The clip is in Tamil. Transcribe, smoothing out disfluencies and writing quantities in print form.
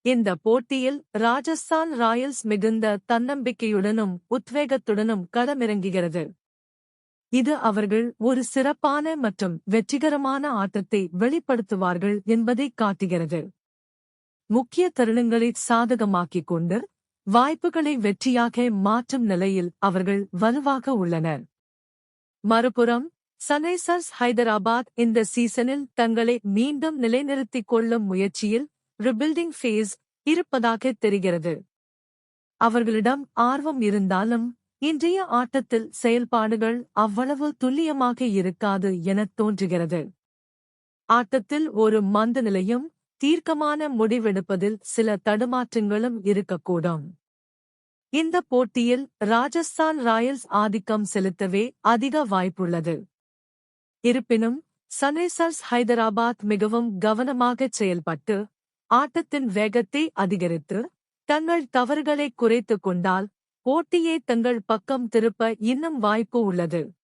இந்த போட்டியில் ராஜஸ்தான் ராயல்ஸ் மிகுந்த தன்னம்பிக்கையுடனும் உத்வேகத்துடனும் களமிறங்குகிறது. இது அவர்கள் ஒரு சிறப்பான மற்றும் வெற்றிகரமான ஆட்டத்தை வெளிப்படுத்துவார்கள் என்பதைக் காட்டுகிறது. முக்கிய தருணங்களை சாதகமாக்கிக் கொண்டு வாய்ப்புகளை வெற்றியாக மாற்றும் நிலையில் அவர்கள் வலுவாக உள்ளனர். மறுபுறம் சன்ரைசர்ஸ் ஹைதராபாத் இந்த சீசனில் தங்களை மீண்டும் நிலைநிறுத்திக் கொள்ளும் முயற்சியில் ரிபில்டிங் ஃபேஸ் இருப்பதாக தெரிகிறது. அவர்களிடம் ஆர்வம் இருந்தாலும் இன்றைய ஆட்டத்தில் செயல்பாடுகள் அவ்வளவு துல்லியமாக இருக்காது எனத் தோன்றுகிறது. ஆட்டத்தில் ஒரு மந்த நிலையும் தீர்க்கமான முடிவெடுப்பதில் சில தடுமாற்றங்களும் இருக்கக்கூடும். இந்த போட்டியில் ராஜஸ்தான் ராயல்ஸ் ஆதிக்கம் செலுத்தவே அதிக வாய்ப்புள்ளது. இருப்பினும் சன்ரைசர்ஸ் ஹைதராபாத் மிகவும் கவனமாகச் செயல்பட்டு ஆட்டத்தின் வேகத்தை அதிகரித்து தங்கள் தவறுகளை குறைத்துக் கொண்டால் போட்டியை தங்கள் பக்கம் திருப்ப இன்னும் வாய்ப்பு உள்ளது.